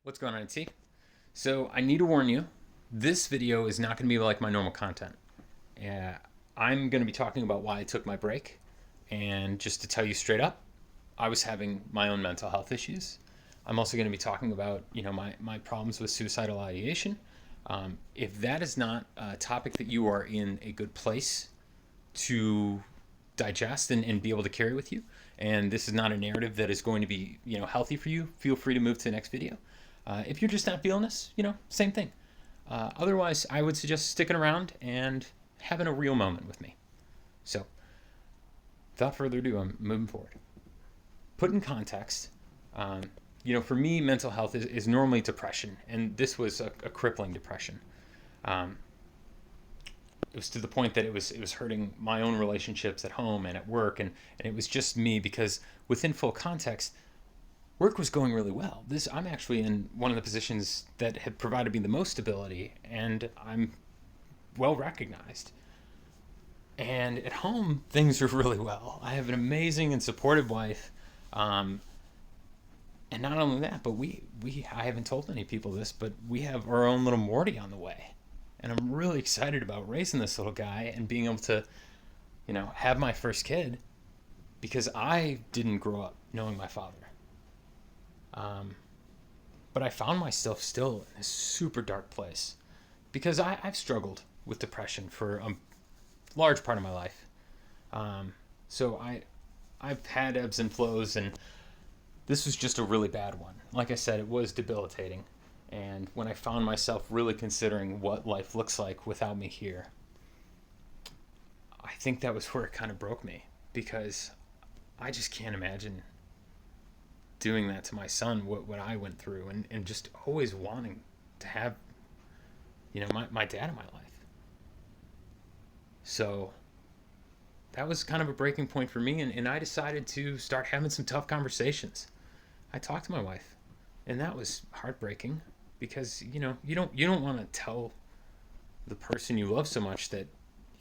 What's going on, T? So I need to warn you, this video is not going to be like my normal content. Uh, I'm going to be talking about why I took my break, and just to tell you straight up, I was having my own mental health issues. I'm also going to be talking about my problems with suicidal ideation. If that is not a topic that you are in a good place to digest and be able to carry with you, and this is not a narrative that is going to be healthy for you, feel free to move to the next video. If you're just not feeling this, same thing. Otherwise, I would suggest sticking around and having a real moment with me. So, without further ado, I'm moving forward. Put in context, for me, mental health is normally depression, and this was a crippling depression. Um, it was to the point that it was hurting my own relationships at home and at work, and it was just me because within full context, work was going really well. I'm actually in one of the positions that had provided me the most stability, and I'm well recognized. And at home, things are really well. I have an amazing and supportive wife, and not only that, but we I haven't told many people this, but we have our own little Morty on the way, and I'm really excited about raising this little guy and being able to, have my first kid, because I didn't grow up knowing my father. Um, but I found myself still in a super dark place because I've struggled with depression for a large part of my life. So I've had ebbs and flows, and this was just a really bad one. Like I said, it was debilitating. And when I found myself really considering what life looks like without me here, I think that was where it kind of broke me, because I just can't imagine doing that to my son, what I went through, and just always wanting to have my dad in my life. So that was kind of a breaking point for me, and I decided to start having some tough conversations. I talked to my wife, and that was heartbreaking, because you don't want to tell the person you love so much that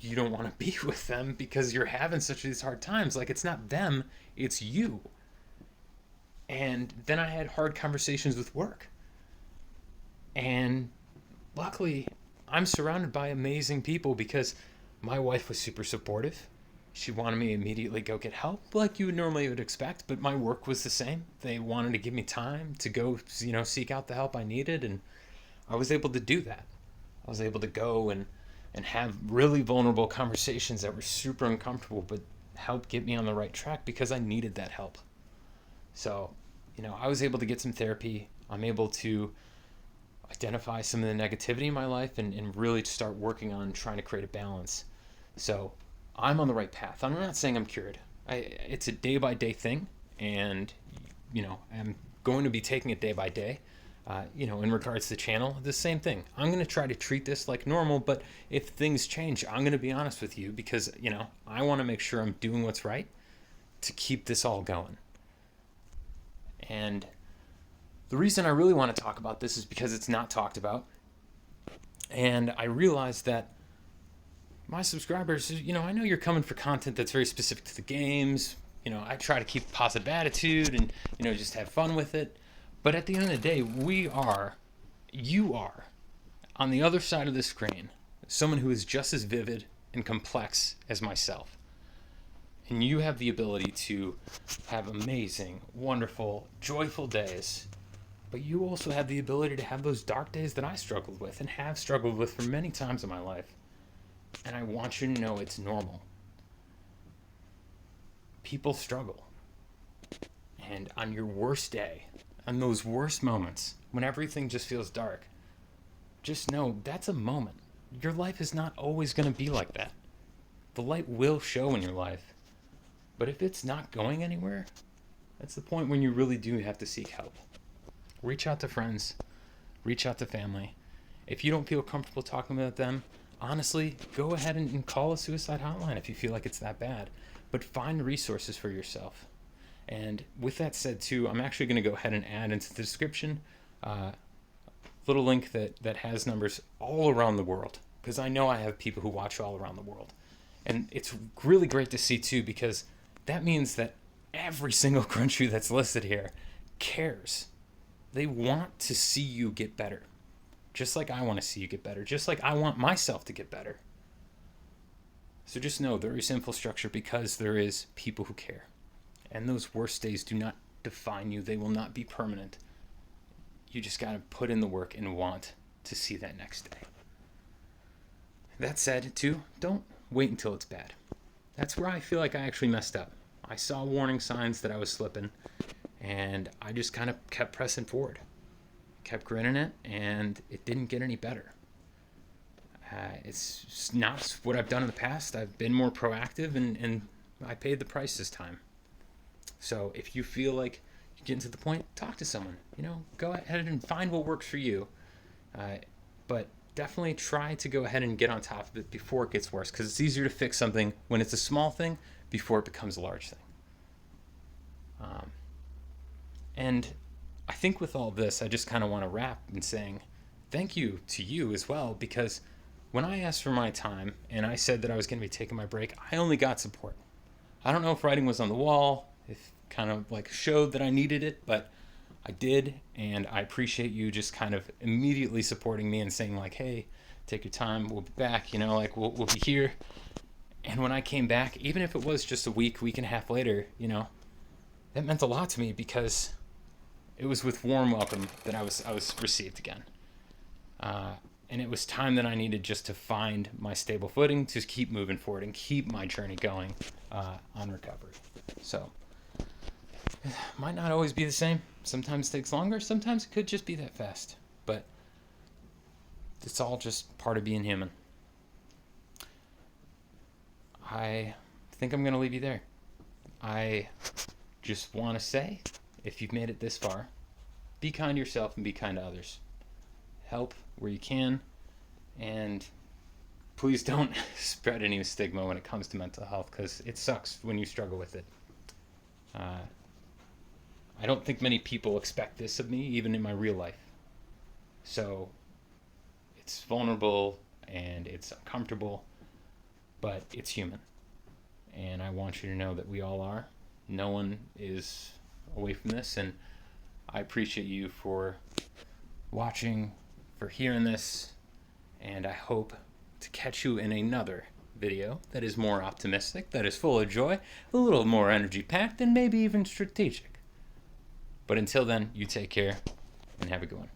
you don't want to be with them because you're having such these hard times. Like, it's not them, it's you. And then I had hard conversations with work. And luckily, I'm surrounded by amazing people, because my wife was super supportive. She wanted me to immediately go get help, like you would normally would expect, but my work was the same. They wanted to give me time to go, seek out the help I needed, and I was able to do that. I was able to go and have really vulnerable conversations that were super uncomfortable, but helped get me on the right track because I needed that help. So, I was able to get some therapy. I'm able to identify some of the negativity in my life, and really start working on trying to create a balance. So I'm on the right path. I'm not saying I'm cured. It's a day by day thing, and I'm going to be taking it day by day. In regards to the channel, the same thing. I'm going to try to treat this like normal, but if things change, I'm going to be honest with you, because I want to make sure I'm doing what's right to keep this all going. And the reason I really want to talk about this is because it's not talked about. And I realized that my subscribers, I know you're coming for content that's very specific to the games. I try to keep a positive attitude and, just have fun with it. But at the end of the day, you are, on the other side of the screen, someone who is just as vivid and complex as myself. And you have the ability to have amazing, wonderful, joyful days. But you also have the ability to have those dark days that I struggled with and have struggled with for many times in my life. And I want you to know it's normal. People struggle. And on your worst day, on those worst moments, when everything just feels dark, just know that's a moment. Your life is not always going to be like that. The light will show in your life. But if it's not going anywhere, that's the point when you really do have to seek help. Reach out to friends. Reach out to family. If you don't feel comfortable talking about them, honestly, go ahead and call a suicide hotline if you feel like it's that bad. But find resources for yourself. And with that said, too, I'm actually going to go ahead and add into the description a little link that has numbers all around the world, because I know I have people who watch all around the world. And it's really great to see, too, because that means that every single country that's listed here cares They want to see you get better. Just like I want to see you get better. Just like I want myself to get better. So just know there is infrastructure because there is people who care. And those worst days do not define you. They will not be permanent. You just got to put in the work and want to see that next day. That said, too, don't wait until it's bad. That's where I feel like I actually messed up. I saw warning signs that I was slipping, and I just kind of kept pressing forward. Kept grinning it, and it didn't get any better. It's not what I've done in the past. I've been more proactive, and I paid the price this time. So if you feel like you're getting to the point, talk to someone. Go ahead and find what works for you. But definitely try to go ahead and get on top of it before it gets worse, because it's easier to fix something when it's a small thing before it becomes a large thing. And I think with all this, I just kind of want to wrap in saying thank you to you as well, because when I asked for my time and I said that I was going to be taking my break, I only got support. I don't know if writing was on the wall, if kind of like showed that I needed it, but I did, and I appreciate you just kind of immediately supporting me and saying like, hey, take your time, we'll be back, we'll be here. And when I came back, even if it was just a week and a half later, that meant a lot to me, because it was with warm welcome that I was received again. And it was time that I needed just to find my stable footing to keep moving forward and keep my journey going on recovery. So, it might not always be the same. Sometimes it takes longer. Sometimes it could just be that fast. But it's all just part of being human. I think I'm going to leave you there. I just want to say, if you've made it this far, be kind to yourself and be kind to others. Help where you can, and please don't spread any stigma when it comes to mental health, because it sucks when you struggle with it. I don't think many people expect this of me, even in my real life. So it's vulnerable and it's uncomfortable, but it's human. And I want you to know that we all are. No one is away from this, and I appreciate you for watching, for hearing this, and I hope to catch you in another video that is more optimistic, that is full of joy, a little more energy packed, and maybe even strategic. But until then, you take care and have a good one.